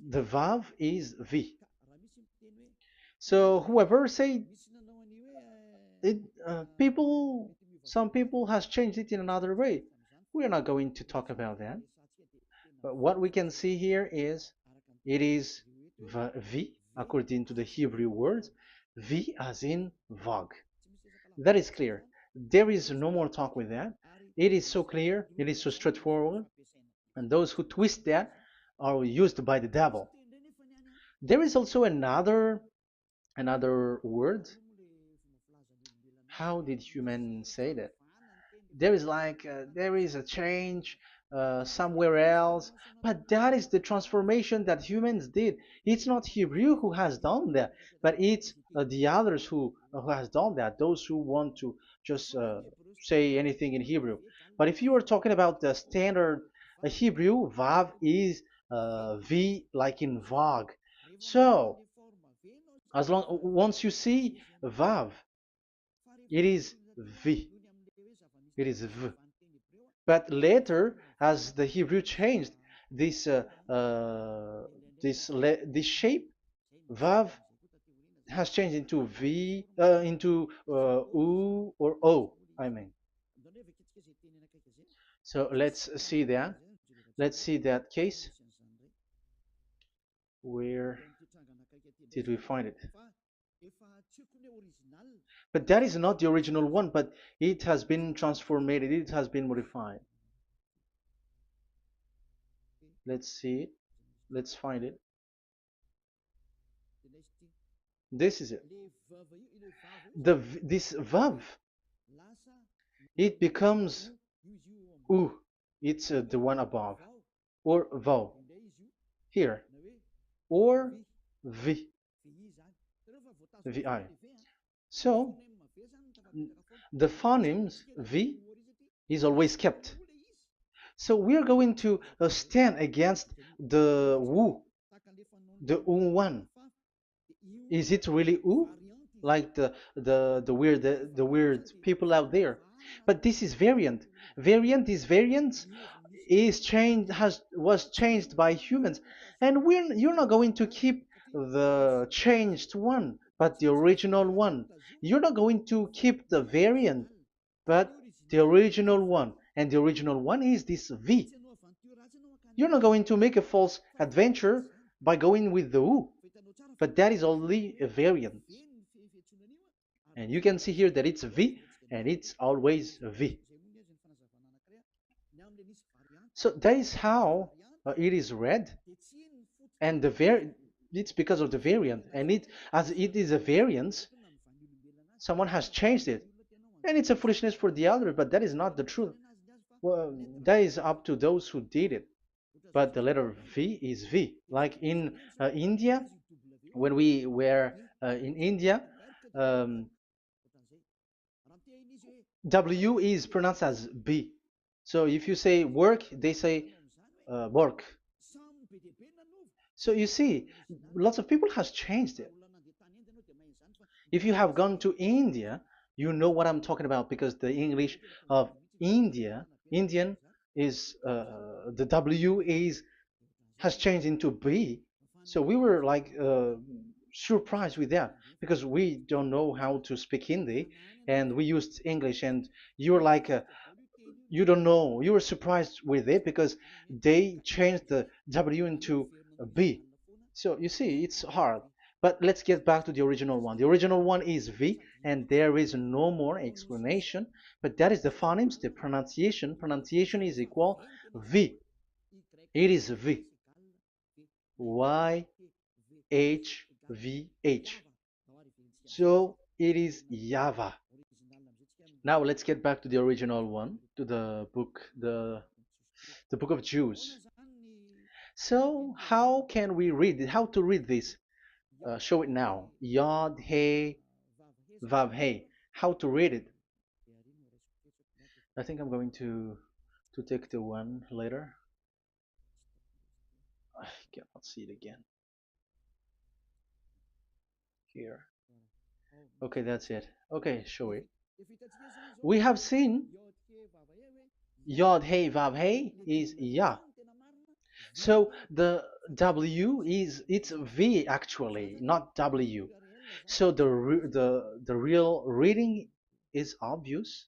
The Vav is V. So whoever say it, some people has changed it in another way. We are not going to talk about that. But what we can see here is it is V according to the Hebrew words, V as in Vag. That is clear. There is no more talk with that. It is so clear, it is so straightforward, and those who twist that are used by the devil. There is also another word. How did humans say that? There is there is a change somewhere else, but that is the transformation that humans did. It's not Hebrew who has done that, but it's the others who has done that, those who want to just say anything in Hebrew. But if you are talking about the standard Hebrew, Vav is V like in Vag. So as long once you see Vav, it is V, it is V. But later, as the Hebrew changed, this this shape, Vav, has changed into V, into U or O. I mean, so let's see that. Let's see that case. Where did we find it? But that is not the original one, but it has been transformed, it has been modified. Let's see it. Let's find it. This is it. This vav, it becomes u. It's the one above, or vau here, or v, vi. So the phonemes v is always kept. So we are going to stand against the wu, the one. Is it really u? Like the weird people out there. But this is variant. Variance is changed, has was changed by humans, and you're not going to keep the changed one, but the original one. You're not going to keep the variant, but the original one, and the original one is this V. You're not going to make a false adventure by going with the U, but that is only a variant. And you can see here that it's V and it's always V. So that is how it is read, and it's because of the variant, and as it is a variance, someone has changed it, and it's a foolishness for the other, but that is not the truth. Well, that is up to those who did it. But the letter V is V. Like in India, when we were in India, um, W is pronounced as B. So if you say work, they say work. So you see, lots of people has changed it. If you have gone to India, you know what I'm talking about, because the English of Indian is the W is has changed into B. So we were like surprised with that, because we don't know how to speak Hindi and we used English, and you're like you don't know, you were surprised with it because they changed the W into a B. So you see, it's hard. But let's get back to the original one. The original one is V, and there is no more explanation. But that is the phonemes, the pronunciation. Pronunciation is equal V. It is V. Y H V H. So it is YAHVAH. Now let's get back to the original one, to the book, the book of Jews. So how can we read it? How to read this? Show it now. Yod He Vav He. How to read it? I think I'm going to take the one later. I cannot see it again. Here. Okay, that's it. Okay, show it. We have seen Yod He Vav He is Yah. So the W is it's V actually, not W. So the real reading is obvious.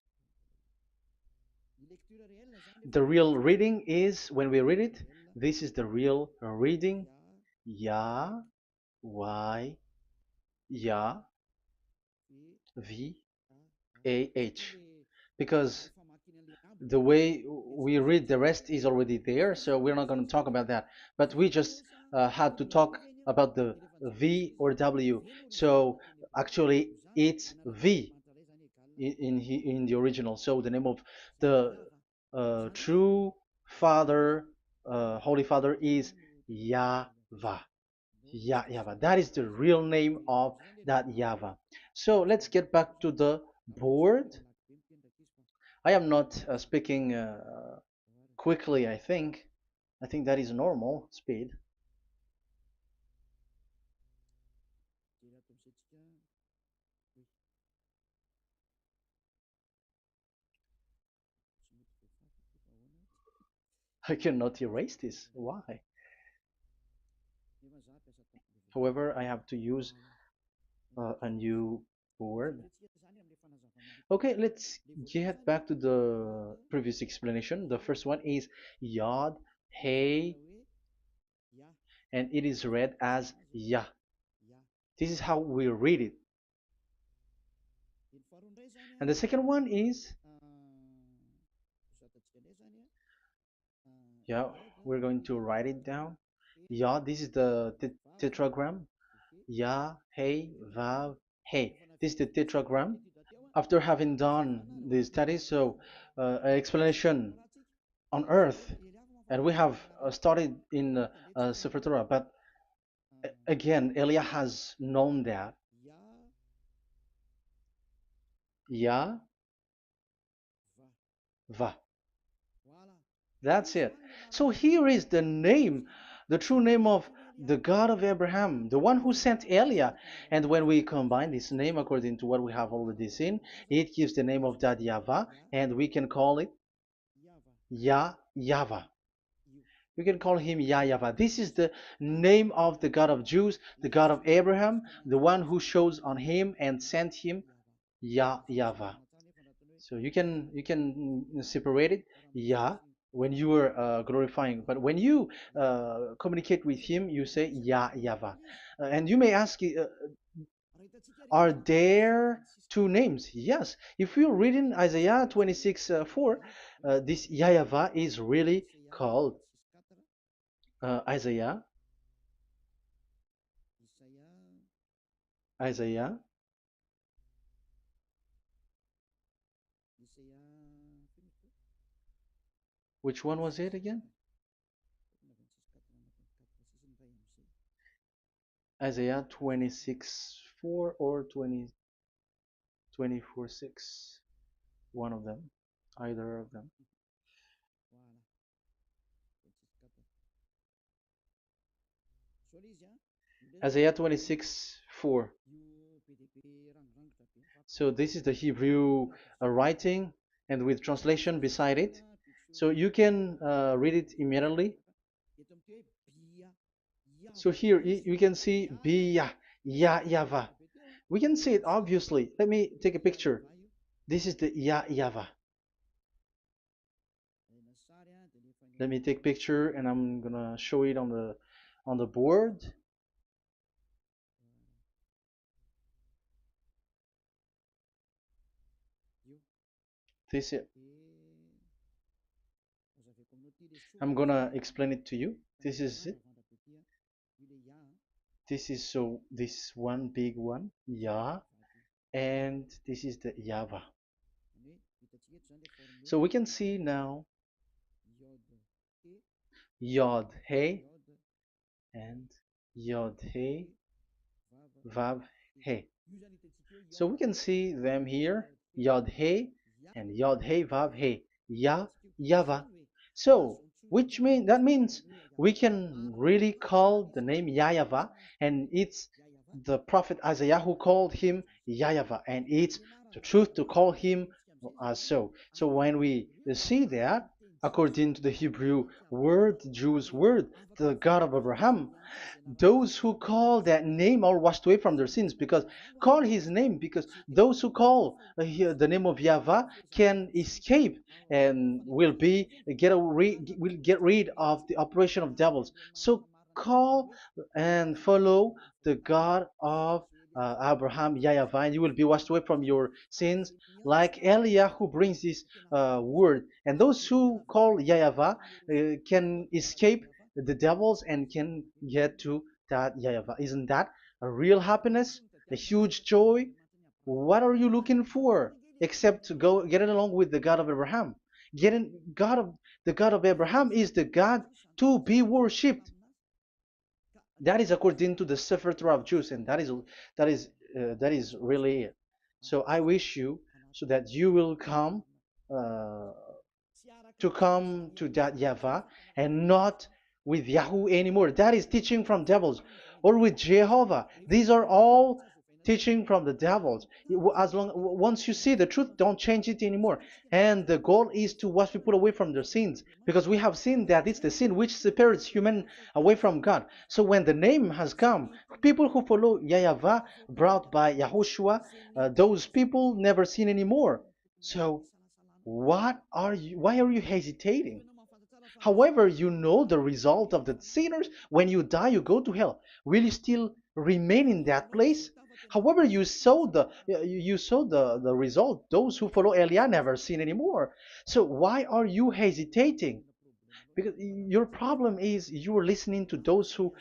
The real reading is when we read it, this is the real reading. Ya, Y, Ya, V, A, H. Because the way we read the rest is already there, so we're not going to talk about that. But we just had to talk about the V or W. So actually, it's V in the original. So the name of the true Father, Holy Father, is YAHVAH. YAHVAH. That is the real name of that YAHVAH. So let's get back to the board. I am not speaking quickly, I think. I think that is normal speed. I cannot erase this. Why? However, I have to use a new board. Okay, let's get back to the previous explanation. The first one is Yod, Hey, and it is read as Yah. This is how we read it. And the second one is, yeah, we're going to write it down. Yah, this is the tetragram. Yah, Hey, Vav, Hey. This is the tetragram. After having done the studies, so an explanation on earth, and we have started in Sefer Torah, but again, Elia has known that Yah, Va. That's it. So here is the name, the true name of the God of Abraham, the one who sent Elia. And when we combine this name according to what we have already seen, it gives the name of that Yahweh, and we can call it Yahvah. We can call him YAHVAH. This is the name of the God of Jews, the God of Abraham, the one who shows on him and sent him, YAHVAH. So you can separate it, Yah, when you are glorifying, but when you communicate with him, you say YAHVAH. And you may ask, are there two names? Yes. If you read in Isaiah 26 4, this YAHVAH is really called Isaiah, Isaiah. Which one was it again? Isaiah 26 4 or 24 6. One of them. Either of them. Isaiah 26 4. So this is the Hebrew writing and with translation beside it. So you can read it immediately. So here you can see Biyah, Yahvah. We can see it obviously. Let me take a picture. This is the Yahvah. Let me take picture and I'm gonna show it on the board. This is, I'm gonna explain it to you. This is it. This is so this one big one, Yah, and this is the Yahvah. So we can see now Yod He and Yod He Vav He. So we can see them here, Yod He and Yod He Vav He, Yah, Yahvah. So that means we can really call the name Yahvah, and it's the prophet Isaiah who called him Yahvah, and it's the truth to call him as so. So when we see that, according to the Hebrew word, the Jewish word, the God of Abraham. Those who call that name are washed away from their sins, because call his name, because those who call the name of Yahweh can escape and will get rid of the operation of devils. So call and follow the God of Abraham, Yahweh, and you will be washed away from your sins, like Eliah who brings this word. And those who call Yahweh can escape the devils and can get to that Yahweh. Isn't that a real happiness, a huge joy? What are you looking for except to go getting along with the God of Abraham? Getting God of the God of Abraham is the God to be worshipped. That is according to the Sefer Torah of Jews, and that is really it. So I wish you so that you will uh, come to that Yahweh and not with Yahoo anymore. That is teaching from devils, or with Jehovah. These are all teaching from the devils. As long once you see the truth, don't change it anymore. And the goal is to wash people away from their sins, because we have seen that it's the sin which separates human away from God. So when the name has come, people who follow Yahweh brought by Yahushua, those people never sin anymore. So why are you hesitating? However, you know the result of the sinners. When you die, you go to hell. Will you still remain in that place? However, you saw the result. Those who follow Eliah never sin anymore. So why are you hesitating? Because your problem is you are listening to those who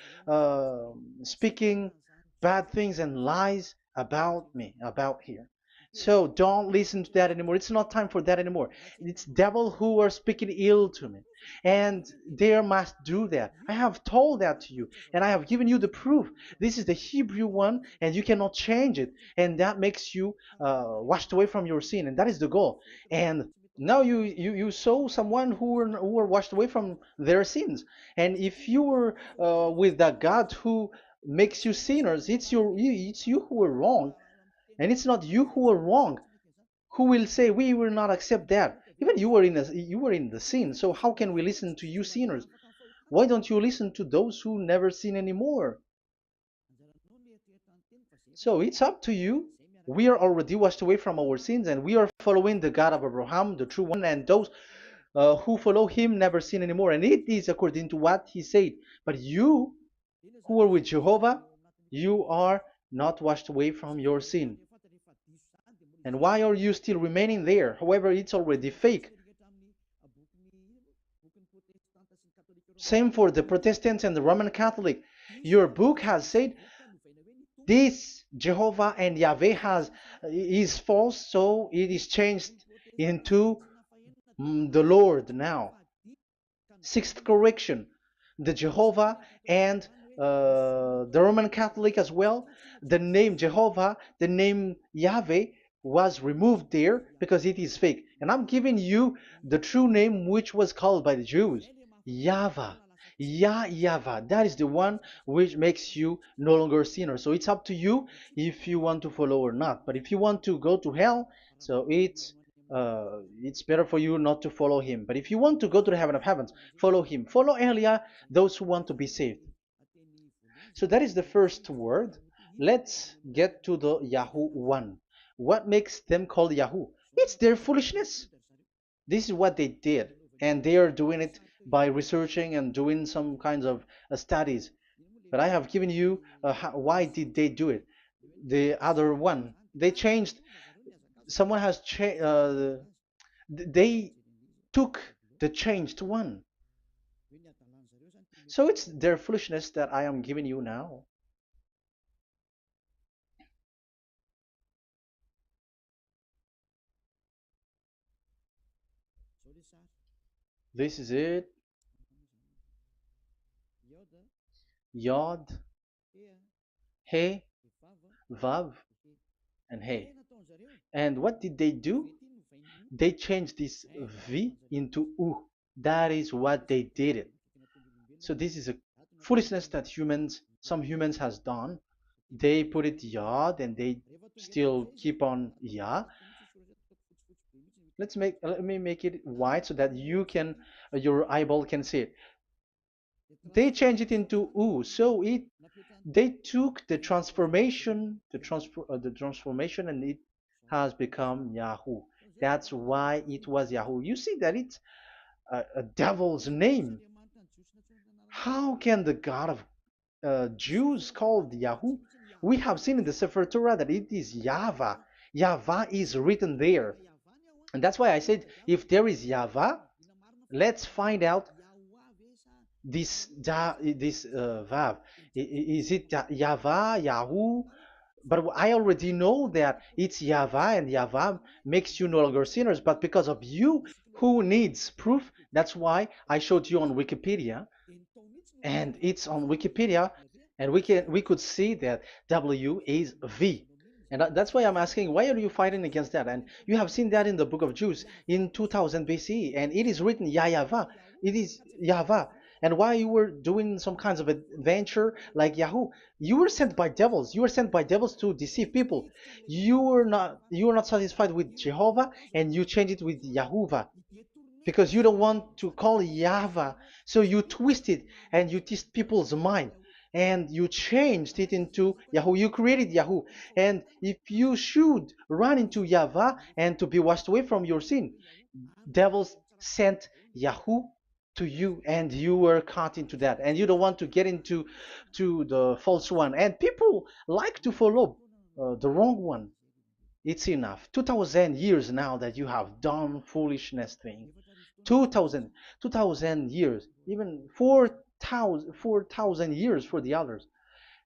speaking bad things and lies about me, about here. So don't listen to that anymore. It's not time for that anymore. It's devil who are speaking ill to me, and they must do that. I have told that to you, and I have given you the proof. This is the Hebrew one, and you cannot change it, and that makes you washed away from your sin, and that is the goal. And now you saw someone who were washed away from their sins. And if you were with that God who makes you sinners, it's you who are wrong, and it's not you who are wrong. Who will say we will not accept that? Even you were in the sin, so how can we listen to you sinners? Why don't you listen to those who never sin anymore? So it's up to you. We are already washed away from our sins, and we are following the God of Abraham, the true one, and those who follow him never sin anymore. And it is according to what he said. But you who are with Jehovah, you are not washed away from your sin. And why are you still remaining there? However, it's already fake. Same for the Protestants and the Roman Catholic. Your book has said this Jehovah and Yahweh is false, so it is changed into the Lord now. Sixth correction: the Jehovah and the Roman Catholic as well. The name Jehovah, the name Yahweh was removed there because it is fake. And I'm giving you the true name which was called by the Jews, Yahvah. Yahvah. That is the one which makes you no longer a sinner. So it's up to you if you want to follow or not. But if you want to go to hell, so it's better for you not to follow him. But if you want to go to the heaven of heavens, follow him. Follow Elia, those who want to be saved. So that is the first word. Let's get to the Yahoo one. What makes them called Yahoo? It's their foolishness. This is what they did, and they are doing it by researching and doing some kinds of studies. But I have given you why did they do it. The other one, they changed. Someone has changed. They took the changed one. So it's their foolishness that I am giving you now. This is it. Yod, He, Vav, and He. And what did they do? They changed this V into U. That is what they did it. So this is a foolishness that some humans has done. They put it Yod and they still keep on Ya. Let me make it white so that you can your eyeball can see it. They changed it into U, so it they took the transformation, and it has become Yahoo. That's why it was Yahoo. You see that it's a devil's name. How can the God of Jews called Yahoo? We have seen in the Sefer Torah that it is YAHVAH. YAHVAH is written there. And that's why I said, if there is YAHVAH, let's find out this Vav. Is it YAHVAH, Yahoo? But I already know that it's YAHVAH, and YAHVAH makes you no longer sinners. But because of you, who needs proof? That's why I showed you on Wikipedia, and it's on Wikipedia, and we could see that W is V. And that's why I'm asking, why are you fighting against that? And you have seen that in the book of Jude in 2000 BCE, and it is written Yahvah. It is Yahvah. And why you were doing some kinds of adventure like Yahoo? You were sent by devils. You were sent by devils to deceive people. You were not satisfied with Jehovah, and you changed it with Yahuwah because you don't want to call Yahweh. So you twist it and you twist people's mind and you changed it into Yahoo. You created Yahoo. And if you should run into Yahweh and to be washed away from your sin, devils sent Yahoo to you and you were caught into that and you don't want to get into the false one, and people like to follow the wrong one. It's enough. 2000 years now that you have done foolishness thing. 2000, 2000 years, even 4,000 years for the others.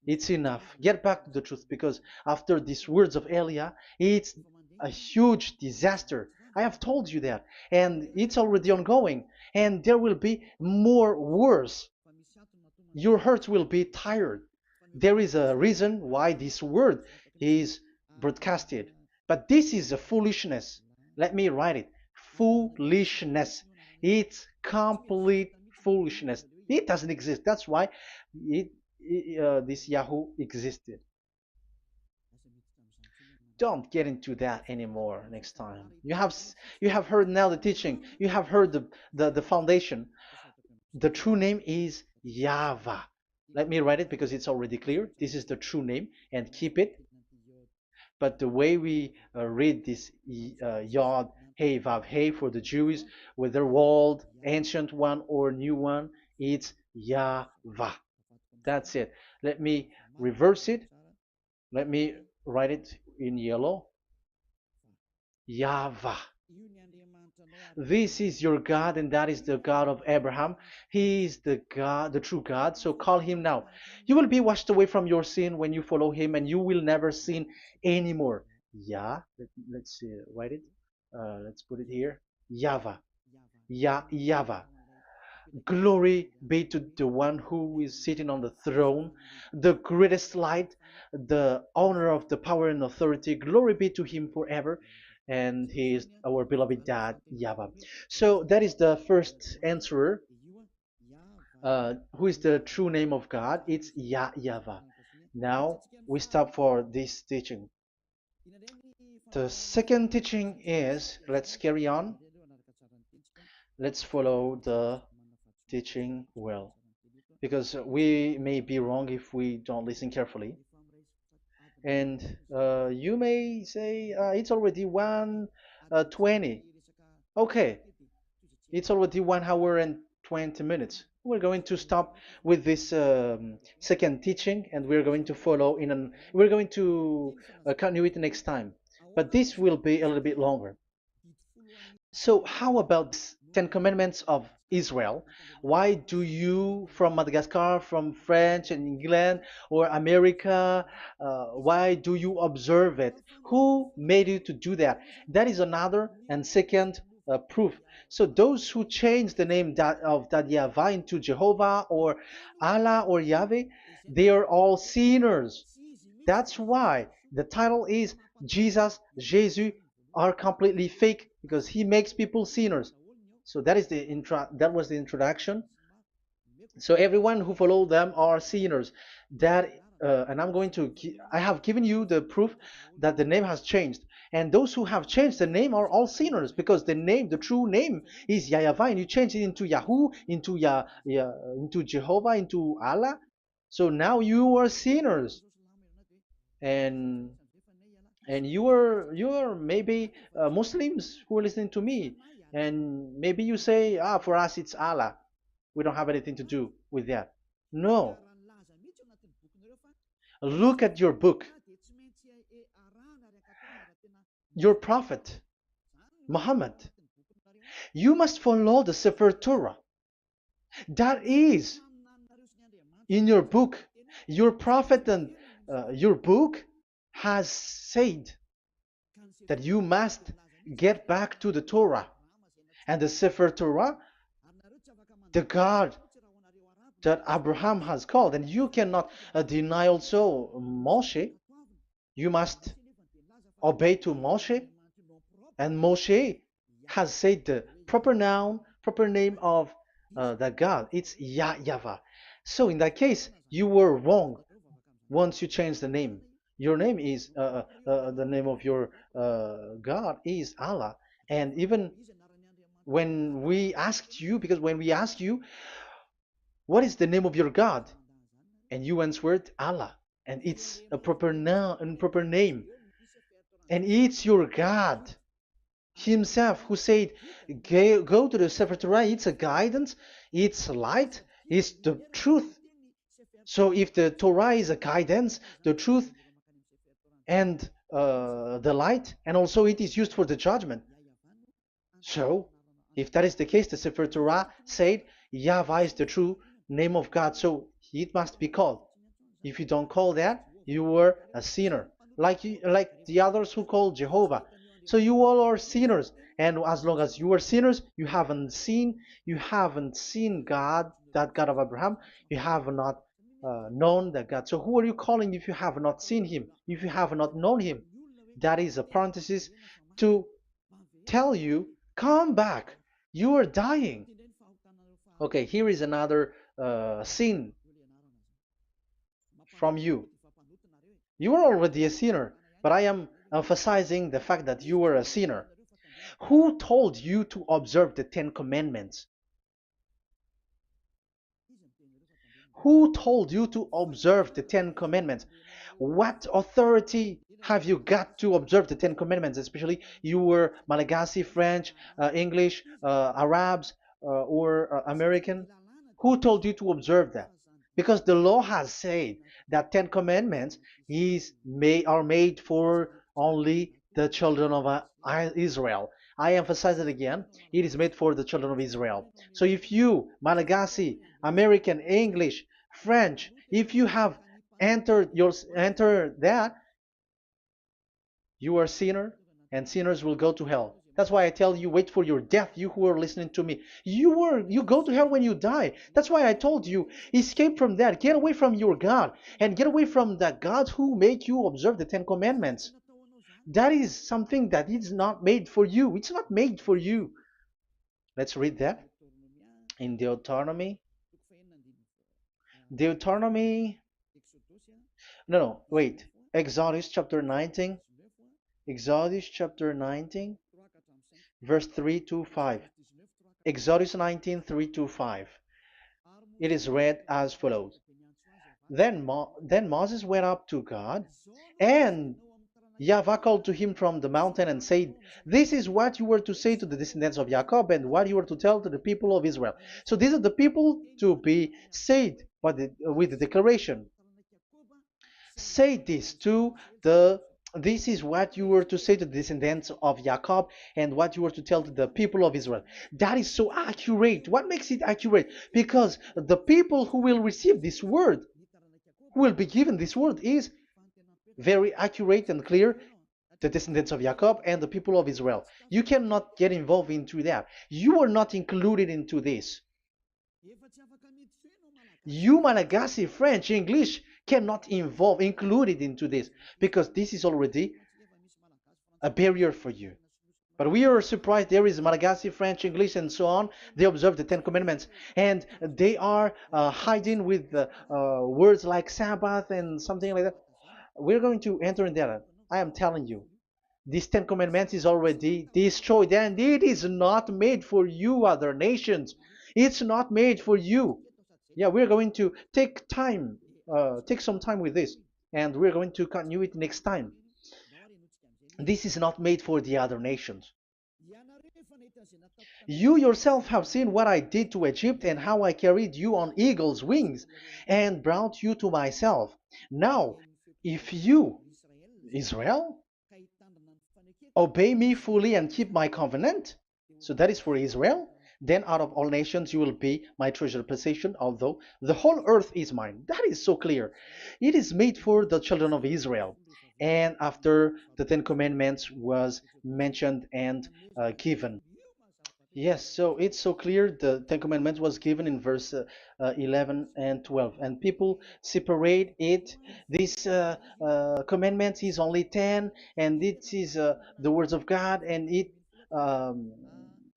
It's enough. Get back to the truth, because after these words of Elia, it's a huge disaster. I have told you that, and it's already ongoing, and there will be more worse. Your heart will be tired. There is a reason why this word is broadcasted. But this is a foolishness. Let me write it. Foolishness. It's complete foolishness. It doesn't exist. That's why this Yahoo existed. Don't get into that anymore next time. You have heard now the teaching. You have heard the foundation. The true name is Yahvah. Let me write it because it's already clear. This is the true name, and keep it. But the way we read this Yod, Hey, Vav, Hey for the Jews, whether old, ancient one or new one, it's Yahvah. That's it. Let me reverse it. Let me write it in yellow. Yahvah. This is your God, and that is the God of Abraham. He is the God, the true God. So call him now. You will be washed away from your sin when you follow him, and you will never sin anymore. Yeah, let's see, write it. Let's put it here. Yahvah. Yahvah. Glory be to the one who is sitting on the throne, the greatest light, the owner of the power and authority. Glory be to him forever. And he is our beloved dad, Yahweh. So that is the first answer. Who is the true name of God? It's Yahweh. Now we stop for this teaching. The second teaching is, let's carry on. Let's follow the teaching well, because we may be wrong if we don't listen carefully. And you may say it's already 1:20. Okay, it's already 1 hour and 20 minutes. We're going to stop with this second teaching, and we're going to follow we're going to continue it next time. But this will be a little bit longer. So how about this 10 Commandments of Israel? Why do you from Madagascar, from French and England or America, why do you observe it? Who made you to do that? That is another and second proof. So those who change the name of Yahweh into Jehovah or Allah or Yahweh, they are all sinners. That's why the title is Jesus are completely fake, because he makes people sinners. So that was the introduction. So everyone who follow them are sinners. And I have given you the proof that the name has changed. And those who have changed the name are all sinners, because the name, the true name, is YAHVAH, and you change it into Yahoo, into into Jehovah, into Allah. So now you are sinners, and you are maybe Muslims who are listening to me, and maybe you say, ah, for us it's Allah. We don't have anything to do with that. No, look at your book, your prophet Muhammad. You must follow the Sefer Torah. That is in your book. Your prophet and your book has said that you must get back to the Torah. And the Sefer Torah, the God that Abraham has called, and you cannot deny also Moshe. You must obey to Moshe, and Moshe has said the proper noun, proper name of the God. It's YAHVAH. So in that case, you were wrong once you change the name. Your name is the name of your God is Allah. And even when we asked you, because when we asked you, what is the name of your God? And you answered Allah. And it's a proper noun and proper name. And it's your God himself who said, go to the Sefer Torah. It's a guidance, it's light, it's the truth. So if the Torah is a guidance, the truth, and the light, and also it is used for the judgment. So if that is the case, the Sefer Torah said YAHVAH is the true name of God, so it must be called. If you don't call that, you were a sinner, like the others who call Jehovah. So you all are sinners, and as long as you are sinners, you haven't seen God, that God of Abraham. You have not known that God. So who are you calling if you have not seen him, if you have not known him? That is a parenthesis to tell you, come back, you are dying. Okay, here is another sin from you. You are already a sinner, but I am emphasizing the fact that you are a sinner. Who told you to observe the 10 Commandments? Who told you to observe the 10 Commandments? What authority have you got to observe the 10 Commandments? Especially you were Malagasy, French, English, Arabs, or American. Who told you to observe that? Because the law has said that 10 Commandments are made for only the children of Israel. I emphasize it again. It is made for the children of Israel. So if you, Malagasy, American, English, French, if you have entered that, you are a sinner, and sinners will go to hell. That's why I tell you, wait for your death, you who are listening to me. You go to hell when you die. That's why I told you, escape from that. Get away from your God, and get away from the God who made you observe the 10 Commandments. That is something that is not made for you. It's not made for you. Let's read that in Deuteronomy. No, wait. Exodus chapter 19. Exodus chapter 19, verse 3 to 5. Exodus 19, 3 to 5. It is read as follows. Then Moses went up to God, and YAHVAH called to him from the mountain and said, this is what you were to say to the descendants of Jacob, and what you were to tell to the people of Israel. So these are the people to be saved with the declaration. Say this is what you were to say to the descendants of Jacob, and what you were to tell to the people of Israel. That is so accurate. What makes it accurate? Because the people who will receive this word, who will be given this word, is very accurate and clear. The descendants of Jacob and the people of Israel. You cannot get involved into that. You are not included into this. You, Malagasy, French, English, cannot included into this, because this is already a barrier for you. But we are surprised there is Malagasy, French, English, and so on. They observe the 10 Commandments, and they are hiding with words like Sabbath and something like that. We're going to enter in there. I am telling you, These Ten Commandments is already destroyed, and it is not made for you, other nations. It's not made for you. Yeah, we're going to take some time with this, and we're going to continue it next time. This is not made for the other nations. You yourself have seen what I did to Egypt and how I carried you on eagle's wings and brought you to myself. Now, if you, Israel, obey me fully and keep my covenant, so that is for Israel, then out of all nations you will be my treasured possession, although the whole earth is mine. That is so clear. It is made for the children of Israel. And after the Ten Commandments was mentioned and given. Yes, so it's so clear. The Ten Commandments was given in verse 11 and 12, and people separate it. This commandments is only 10, and this is the words of God, and um,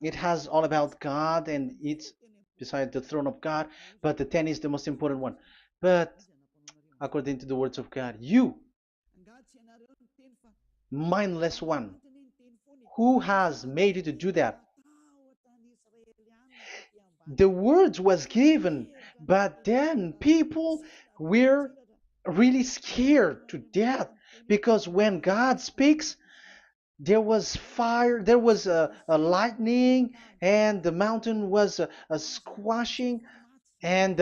it has all about God, and it's beside the throne of God. But the 10 is the most important one. But according to the words of God, you mindless one, who has made you to do that? The words was given, but then people were really scared to death because when God speaks, there was fire, there was a lightning, and the mountain was a squashing, and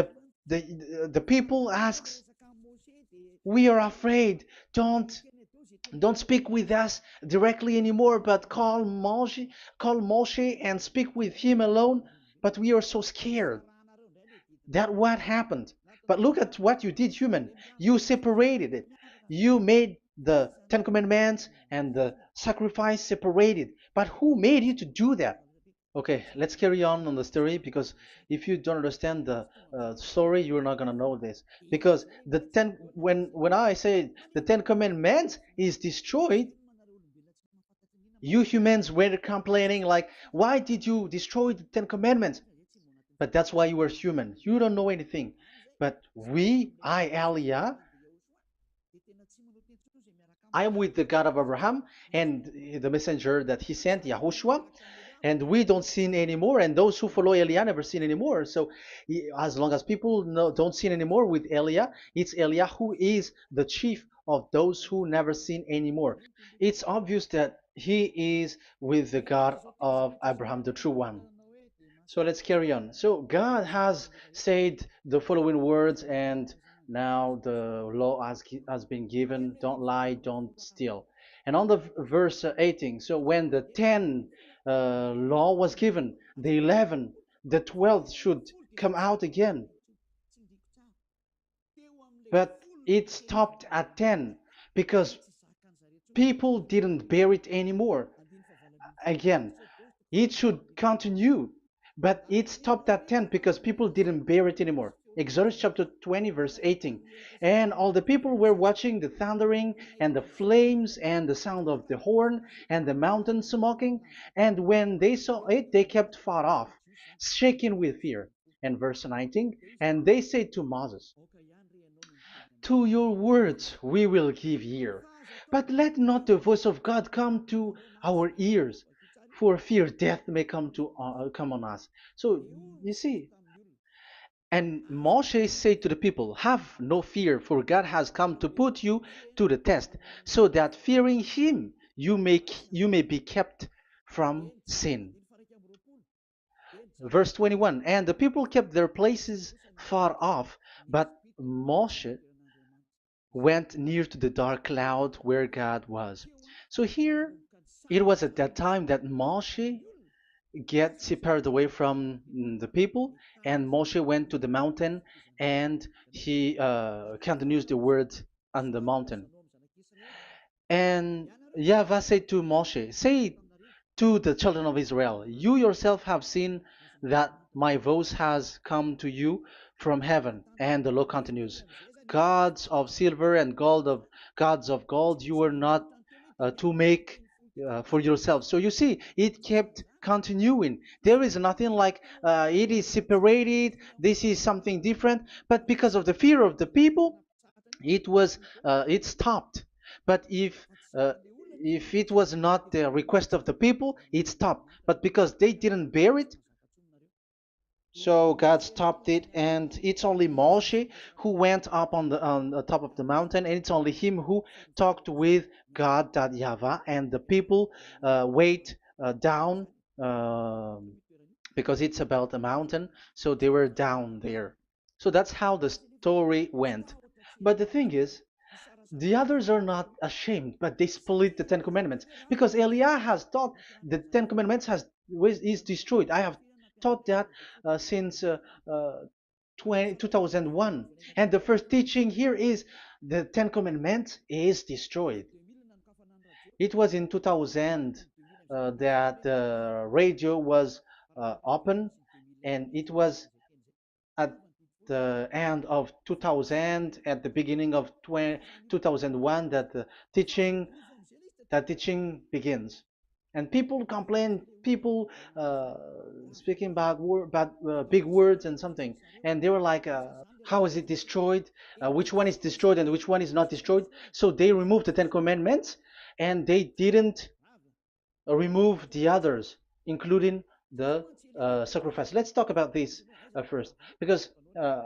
the people asks, "We are afraid. Don't speak with us directly anymore, but call Moshe and speak with him alone." But we are so scared. That what happened. But look at what you did, human. You separated it. You made the Ten Commandments and the sacrifice separated. But who made you to do that? Okay, let's carry on the story because if you don't understand the story, you're not gonna know this. Because when I say the Ten Commandments is destroyed, you humans were complaining like, why did you destroy the Ten Commandments? But that's why you were human. You don't know anything. But Elia, I am with the God of Abraham and the messenger that he sent, YAHOSHUAH, and we don't sin anymore. And those who follow Elia never sin anymore. So as long as people don't sin anymore with Elia, it's Elia who is the chief of those who never sin anymore. It's obvious that he is with the God of Abraham, the true one. So let's carry on. So God has said the following words, and now the law has been given: don't lie, don't steal. And on the verse 18, so when the 10 law was given, the 11, the 12th should come out again. But it stopped at 10 because people didn't bear it anymore. Again, it should continue, but it stopped at 10 because people didn't bear it anymore. Exodus chapter 20, verse 18. And all the people were watching the thundering and the flames and the sound of the horn and the mountain smoking. And when they saw it, they kept far off, shaking with fear. And verse 19, and they said to Moses, to your words we will give ear, but let not the voice of God come to our ears, for fear death may come on us. So you see, and Moshe said to the people, have no fear, for God has come to put you to the test, so that fearing him you may be kept from sin. Verse 21, and the people kept their places far off, but Moshe went near to the dark cloud where God was. So here it was at that time that Moshe get separated away from the people, and Moshe went to the mountain and he continues the word on the mountain. And YAHVAH said to Moshe, say to the children of Israel, you yourself have seen that my voice has come to you from heaven. And the law continues, gods of silver and gods of gold you were not to make for yourself. So you see, it kept continuing. There is nothing like it is separated, this is something different, but because of the fear of the people, it stopped. But if uh, if it was not the request of the people, it stopped. But because they didn't bear it, so God stopped it, and it's only Moshe who went up on the top of the mountain, and it's only him who talked with God, that YAHVAH, and the people wait down, because it's about a mountain, so they were down there. So that's how the story went. But the thing is, the others are not ashamed, but they split the Ten Commandments because Eliah has taught the Ten Commandments is destroyed. I have taught that since uh, 2001, and the first teaching here is the Ten Commandments is destroyed. It was in 2000 that the radio was open, and it was at the end of 2000, at the beginning of 2001, that the teaching that teaching begins. And people complain, people uh, speaking bad big words and something, and they were like, how is it destroyed, which one is destroyed and which one is not destroyed. So they removed the Ten Commandments, and they didn't remove the others, including the sacrifice. Let's talk about this first, because uh,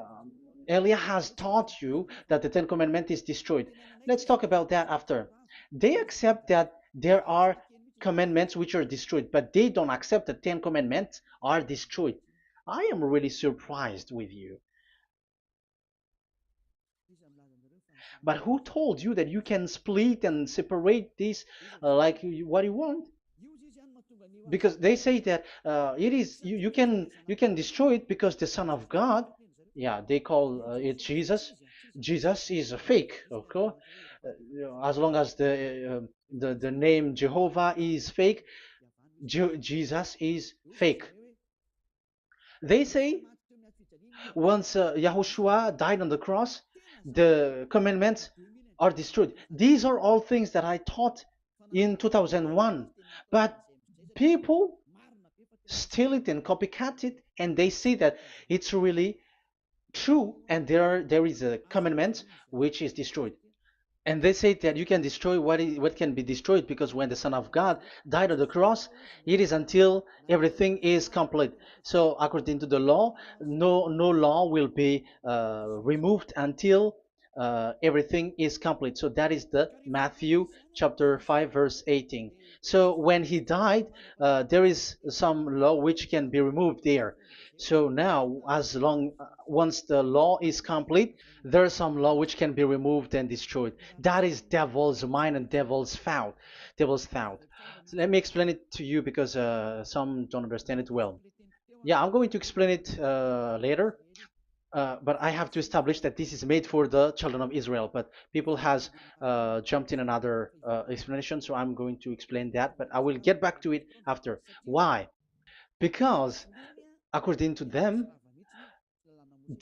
Elia has taught you that the Ten Commandments is destroyed. Let's talk about that after. They accept that there are commandments which are destroyed, but they don't accept that 10 commandments are destroyed. I am really surprised with you. But who told you that you can split and separate this like what you want? Because they say that it is you can destroy it because the Son of God, yeah, they call it Jesus. Jesus is a fake, of course. As long as the name Jehovah is fake, Jesus is fake. They say once Yahushua died on the cross, the commandments are destroyed. These are all things that I taught in 2001, but people steal it and copycat it, and they see that it's really true, and there is a commandment which is destroyed. And they say that you can destroy what can be destroyed, because when the Son of God died on the cross, it is until everything is complete. So according to the law, no law will be removed until everything is complete. So that is the Matthew chapter 5 verse 18. So when he died, there is some law which can be removed there. So now, as long once the law is complete, there's some law which can be removed and destroyed. That is devil's mind and devil's thought. Devil's thought. So let me explain it to you, because some don't understand it well. Yeah, I'm going to explain it later. But I have to establish that this is made for the children of Israel. But people has jumped in another explanation, so I'm going to explain that. But I will get back to it after. Why? Because according to them,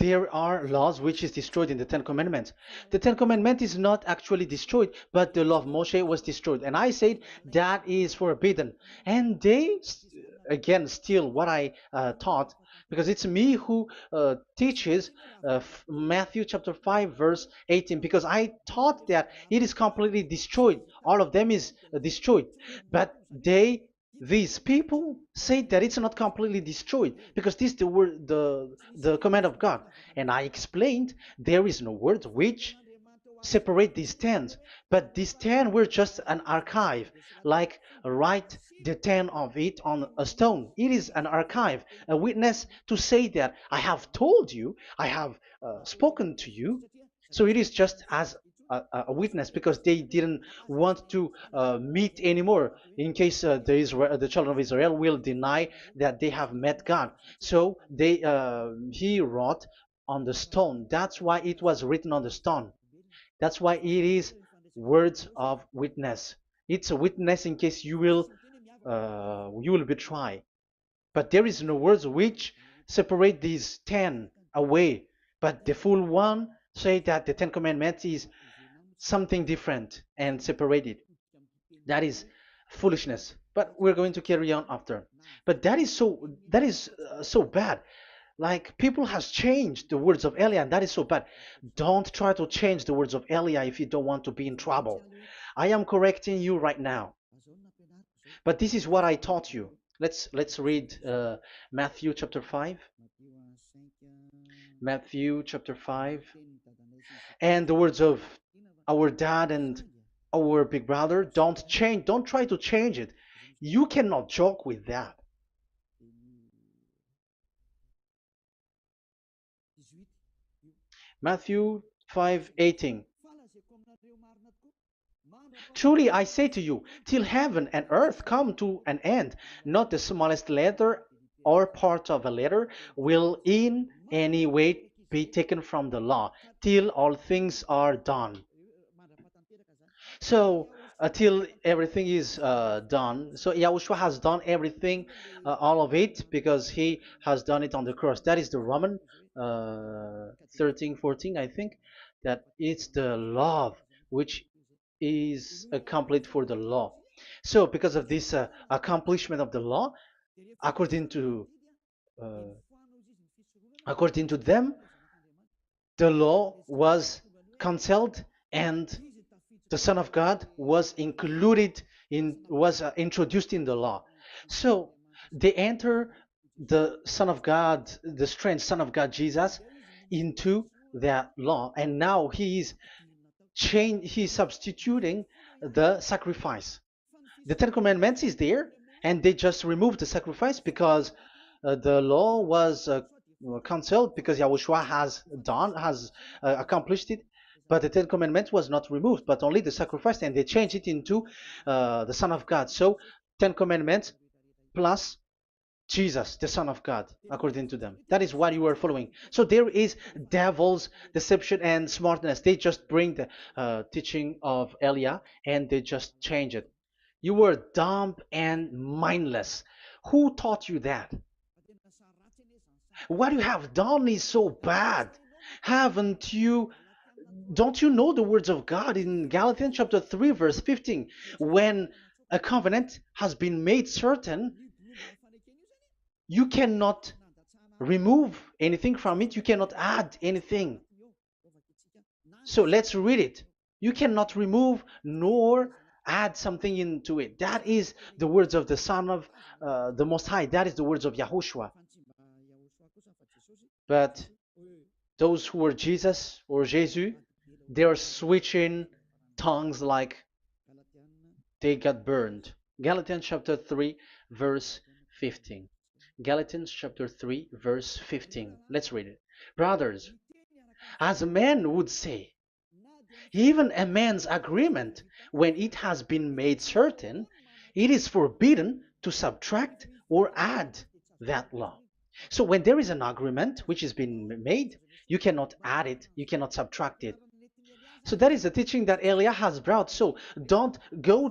there are laws which is destroyed in the Ten Commandments. The Ten Commandment is not actually destroyed, but the law of Moshe was destroyed. And I said that is forbidden. And they, again, steal what I taught, because it's me who teaches Matthew chapter 5, verse 18, because I taught that it is completely destroyed. All of them is destroyed. But these people say that it's not completely destroyed, because this is the word, the command of God. And I explained there is no word which separate these tens, but these 10 were just an archive, like write the 10 of it on a stone. It is an archive, a witness to say that I have told you, I have spoken to you. So it is just as a witness, because they didn't want to meet anymore, in case the children of Israel will deny that they have met God. So he wrote on the stone. That's why it was written on the stone. That's why it is words of witness. It's a witness in case you will betray. But there is no words which separate these 10 away. But the full one say that the Ten Commandments is something different and separated. That is foolishness. But we're going to carry on after. But that is so bad. Like, people has changed the words of Elia, and that is so bad. Don't try to change the words of Elia if you don't want to be in trouble. I am correcting you right now. But this is what I taught you. Let's read Matthew chapter 5. Matthew chapter 5. And the words of our dad and our big brother, don't try to change it. You cannot joke with that. Matthew 5:18. Truly I say to you, till heaven and earth come to an end, not the smallest letter or part of a letter will in any way be taken from the law, till all things are done. So until everything is done, so Yahushua has done everything, all of it, because he has done it on the cross. That is the Roman 13, 14, I think, that it's the love which is complete for the law. So because of this accomplishment of the law, according to uh, according to them, the law was cancelled and the Son of God was included in was introduced in the law. So they enter the Son of God, the strange Son of God Jesus, into that law, and now he is he's substituting the sacrifice. The Ten Commandments is there, and they just removed the sacrifice because the law was cancelled because Yahushua has accomplished it. But the Ten Commandments was not removed, but only the sacrifice, and they changed it into the Son of God. So Ten Commandments plus Jesus, the Son of God, according to them. That is what you are following. So there is devil's deception and smartness. They just bring the teaching of Elia and they just change it. You were dumb and mindless. Who taught you that? What you have done is so bad. Haven't you? Don't you know the words of God in Galatians chapter 3, verse 15? When a covenant has been made certain, you cannot remove anything from it. You cannot add anything. So let's read it. You cannot remove nor add something into it. That is the words of the Son of the Most High. That is the words of Yahushua. But those who were Jesus or Jesus, they are switching tongues like they got burned. Galatians chapter 3, verse 15. Galatians chapter 3, verse 15. Let's read it. Brothers, as a man would say, even a man's agreement, when it has been made certain, it is forbidden to subtract or add that law. So when there is an agreement which has been made, you cannot add it, you cannot subtract it. So that is the teaching that Elia has brought. So don't go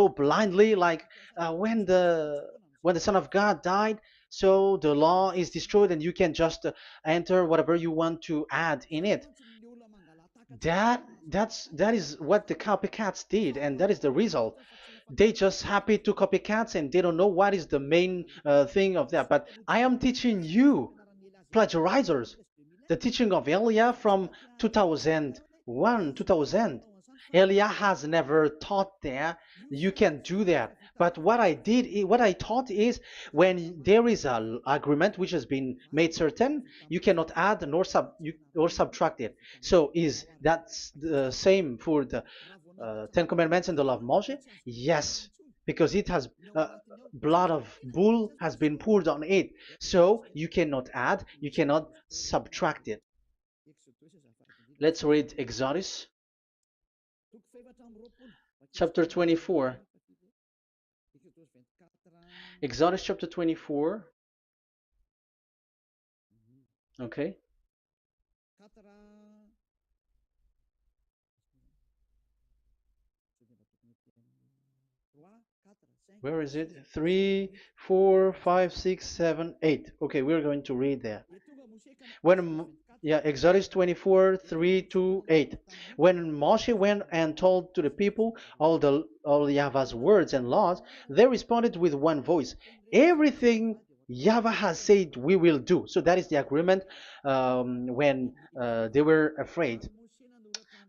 blindly like when the Son of God died. So the law is destroyed, and you can just enter whatever you want to add in it. That is what the copycats did, and that is the result. They just happy to copycats, and they don't know what is the main thing of that. But I am teaching you, plagiarizers, the teaching of Elia from 2001, 2000. Elia has never taught that you can do that. But what I taught is when there is an agreement which has been made certain, you cannot add or subtract it. So is that the same for the Ten Commandments and the law of Moshe? Yes, because it has blood of bull has been poured on it. So you cannot add, you cannot subtract it. Let's read Exodus chapter 24. Exodus chapter 24. Okay. Where is it? 3, 4, 5, 6, 7, 8. Okay, we're going to read that. Exodus 24, 3 to 8. When Moshe went and told to the people all Yahvah's words and laws, they responded with one voice, everything Yahvah has said we will do. So that is the agreement when they were afraid.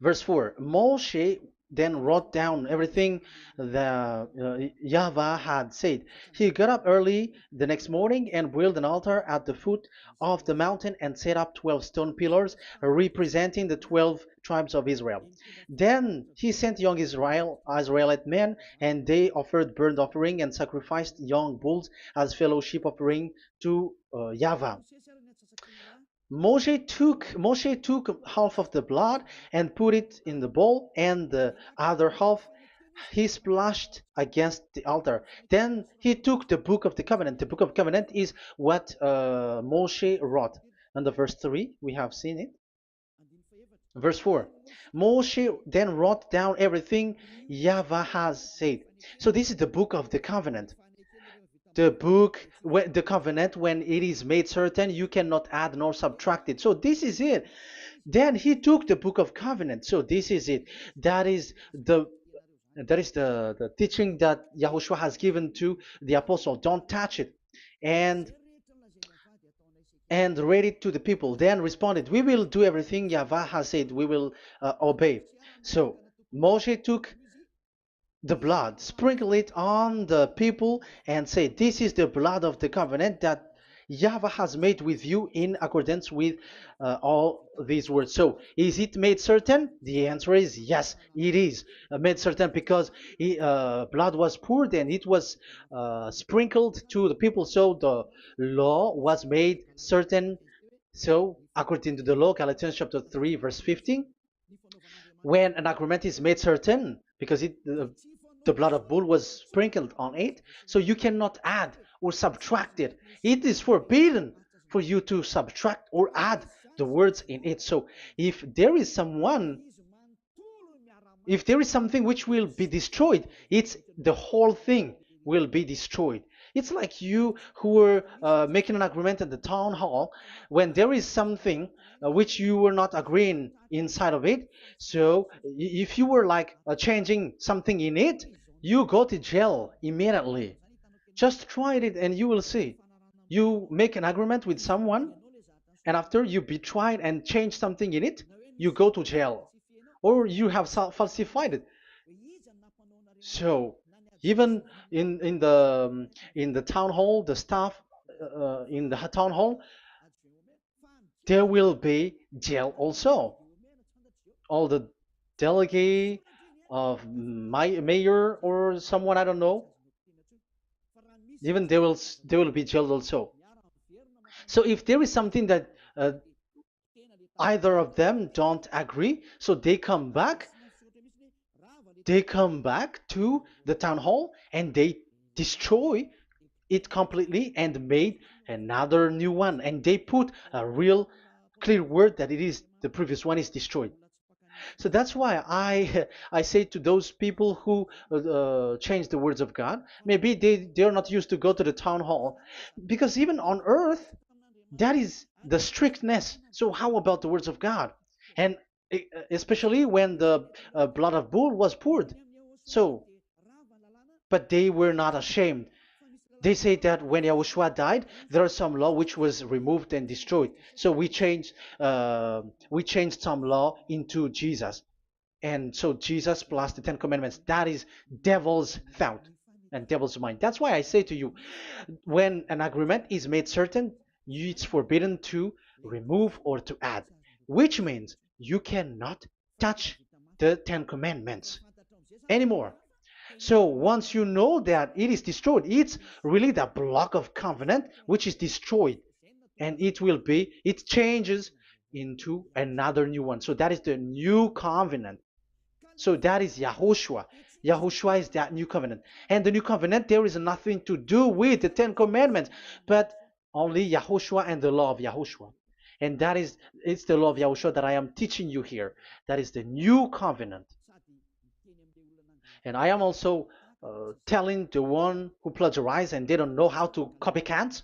Verse 4, Moshe then wrote down everything the Yahweh had said. He got up early the next morning and built an altar at the foot of the mountain and set up 12 stone pillars representing the 12 tribes of Israel. Then he sent young Israelite men, and they offered burnt offering and sacrificed young bulls as fellowship offering to Yahweh. Moshe took half of the blood and put it in the bowl, and the other half he splashed against the altar. Then he took the book of the covenant. The book of covenant is what Moshe wrote. And the verse 3, we have seen it. Verse 4, Moshe then wrote down everything Yahweh has said. So this is the book of the covenant. The covenant, when it is made certain, you cannot add nor subtract it. So this is it. Then he took the book of covenant. So this is it. That is the teaching that Yahushua has given to the apostle. Don't touch it. And read it to the people. Then responded, we will do everything Yahweh has said. We will obey. So Moshe took the blood, sprinkle it on the people, and say, this is the blood of the covenant that Yahweh has made with you in accordance with all these words. So, is it made certain? The answer is yes, it is made certain, because blood was poured and it was sprinkled to the people. So, the law was made certain. So, according to the law, Galatians chapter 3, verse 15, when an agreement is made certain, because the blood of bull was sprinkled on it, so you cannot add or subtract it. It is forbidden for you to subtract or add the words in it. So if there is something which will be destroyed, it's the whole thing will be destroyed. It's like you who were making an agreement at the town hall, when there is something which you were not agreeing inside of it. So if you were like changing something in it, you go to jail immediately. Just try it and you will see. You make an agreement with someone, and after you betray and change something in it, you go to jail, or you have falsified it. So even in the town hall, the staff in the town hall, there will be jail also. All the delegate of my mayor or someone, I don't know, even they will be jailed also. So if there is something that either of them don't agree, so they come back to the town hall and they destroy it completely and made another new one, and they put a real clear word that it is the previous one is destroyed. So that's why I say to those people who change the words of God, maybe they're not used to go to the town hall, because even on earth that is the strictness. So how about the words of God? And especially when the blood of bull was poured. So, but they were not ashamed. They say that when Yahushua died, there is some law which was removed and destroyed. So we changed some law into Jesus, and so Jesus plus the Ten Commandments. That is devil's thought and devil's mind. That's why I say to you, when an agreement is made certain, it's forbidden to remove or to add, which means you cannot touch the Ten Commandments anymore. So once you know that it is destroyed, it's really the block of covenant which is destroyed, and it changes into another new one. So that is the new covenant. So that is Yahushua. Yahushua is that new covenant. And the new covenant, there is nothing to do with the Ten Commandments, but only Yahushua and the law of Yahushua. And it's the law of Yahushua that I am teaching you here. That is the new covenant. And I am also telling the one who plagiarize and they don't know how to copycat,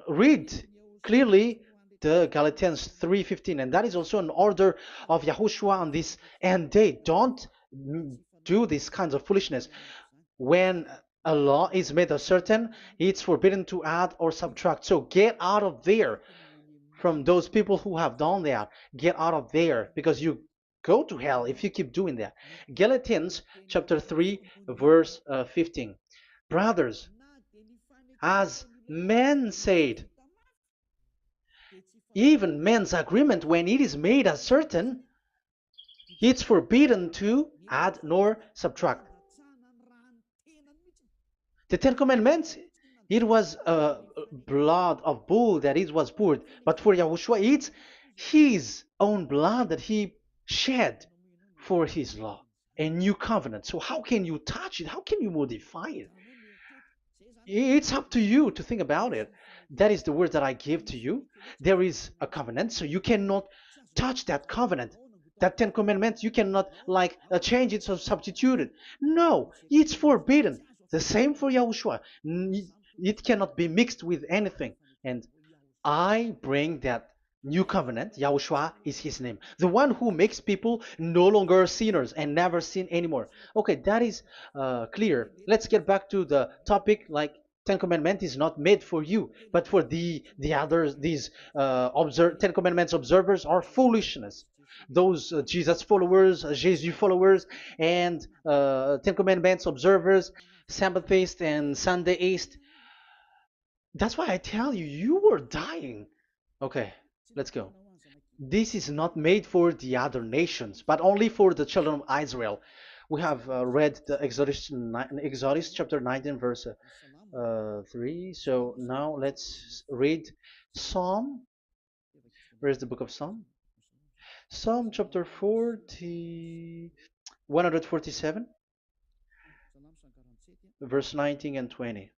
read clearly the Galatians 3:15, and that is also an order of Yahushua on this end day. Don't do these kinds of foolishness. When a law is made a certain, it's forbidden to add or subtract. So get out of there from those people who have done that. Get out of there, because go to hell if you keep doing that. Galatians chapter 3 verse 15. Brothers, as men said, even men's agreement, when it is made as certain, it's forbidden to add nor subtract. The Ten Commandments, it was blood of bull that it was poured, but for Yahushua, it's his own blood that he shed for his law, a new covenant. So how can you touch it? How can you modify it? It's up to you to think about it. That is the word that I give to you. There is a covenant, so you cannot touch that covenant. That Ten Commandments, you cannot like change it or substitute it. No, it's forbidden. The same for Yahushua. It cannot be mixed with anything. And I bring that new covenant. Yahushua is his name. The one who makes people no longer sinners and never sin anymore. Okay, that is clear. Let's get back to the topic. Like Ten Commandments is not made for you, but for the others. These Ten Commandments observers are foolishness. Those Jesus followers, Jesus followers, and Ten Commandments observers, Sabbathists and Sundayist. That's why I tell you, you were dying. Okay, let's go. This is not made for the other nations, but only for the children of Israel. We have read the Exodus chapter 19, verse 3. So now let's read Psalm. Where is the book of Psalm? Psalm chapter 147, verse 19 and 20.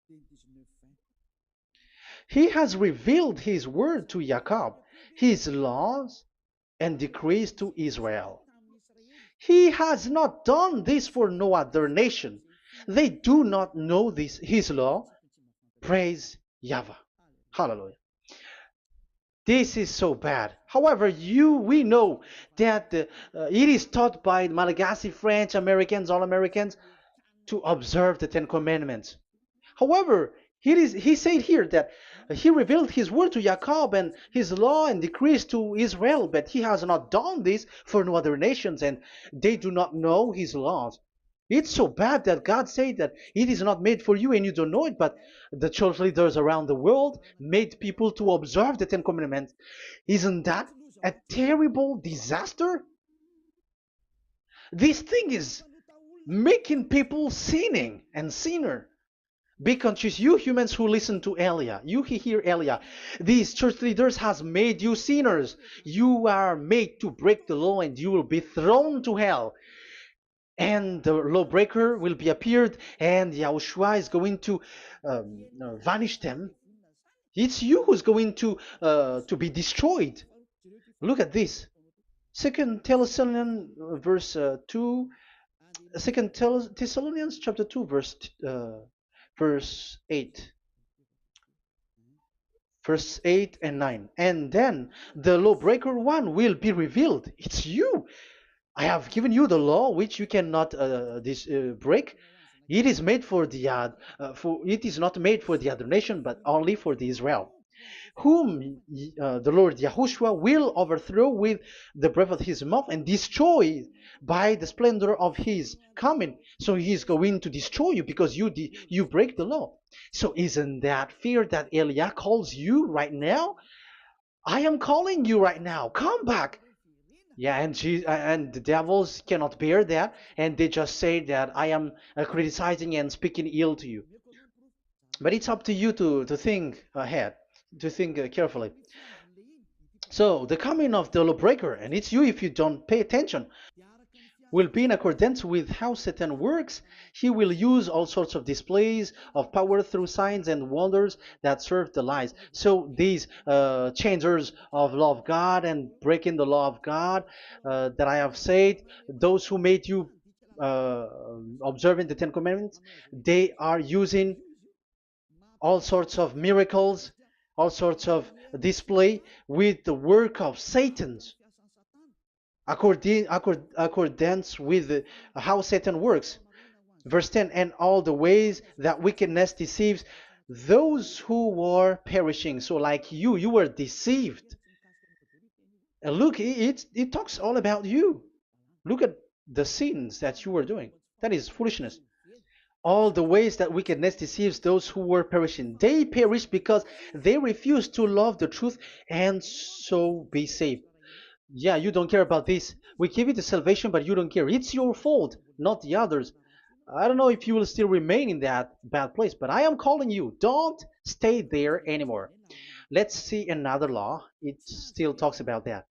He has revealed his word to Jacob, his laws and decrees to Israel. He has not done this for no other nation. They do not know this his law. Praise YAHVAH. Hallelujah. This is so bad. However, we know that it is taught by Malagasy, French, Americans, all Americans to observe the Ten Commandments. However, he said here that he revealed his word to Jacob and his law and decrees to Israel, but he has not done this for no other nations, and they do not know his laws. It's so bad that God said that it is not made for you and you don't know it, but the church leaders around the world made people to observe the Ten Commandments. Isn't that a terrible disaster? This thing is making people sinning and sinner. Be conscious, you humans who listen to Elia, you hear Elia, these church leaders has made you sinners. You are made to break the law and you will be thrown to hell. And the lawbreaker will be appeared and Yahushua is going to vanish them. It's you who's going to be destroyed. Look at this. Second Thessalonians verse 2. Second Thessalonians chapter 2 verse 8. Verse 8 and 9. And then the lawbreaker one will be revealed. It's you. I have given you the law which you cannot break. It is made for the it is not made for the other nation, but only for the Israel, whom the Lord Yahushua will overthrow with the breath of his mouth and destroy by the splendor of his coming. So he is going to destroy you because you break the law. So isn't that fear that Elia calls you right now? I am calling you right now. Come back. Yeah, and the devils cannot bear that, and they just say that I am criticizing and speaking ill to you. But it's up to you to think ahead, to think carefully. So the coming of the lawbreaker, and it's you if you don't pay attention, will be in accordance with how Satan works. He will use all sorts of displays of power through signs and wonders that serve the lies. So these changers of law of God and breaking the law of God that I have said, those who made you observing the Ten Commandments, they are using all sorts of miracles, all sorts of display with the work of Satan's accordance with how Satan works. Verse 10, and all the ways that wickedness deceives those who were perishing. So like you were deceived. And look, it talks all about you. Look at the sins that you were doing. That is foolishness. All the ways that wickedness deceives those who were perishing. They perish because they refuse to love the truth and so be saved. Yeah, you don't care about this. We give you the salvation, but you don't care. It's your fault, not the others. I don't know if you will still remain in that bad place, but I am calling you. Don't stay there anymore. Let's see another law. It still talks about that.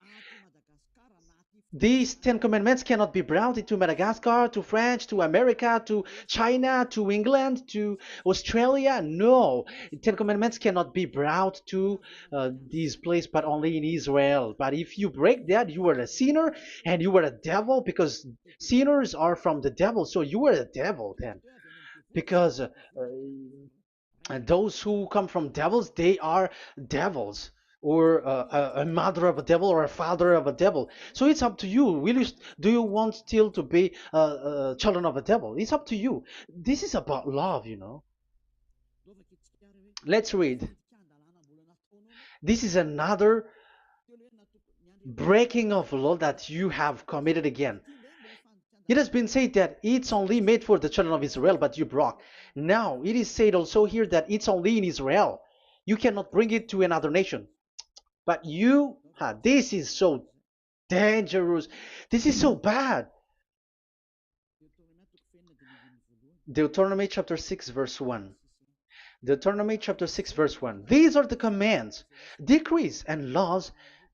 These Ten Commandments cannot be brought into Madagascar, to France, to America, to China, to England, to Australia. No, Ten Commandments cannot be brought to these places, but only in Israel. But if you break that, you are a sinner and you are a devil, because sinners are from the devil. So you are a devil then, because and those who come from devils, they are devils, or a mother of a devil, or a father of a devil. So it's up to you. Do you want still to be children of a devil? It's up to you. This is about love, you know. Let's read. This is another breaking of law that you have committed again. It has been said that it's only made for the children of Israel, but you broke. Now, it is said also here that it's only in Israel. You cannot bring it to another nation. But this is so dangerous. This is so bad. Deuteronomy chapter 6, verse 1. Deuteronomy chapter 6, verse 1. These are the commands, decrees, and laws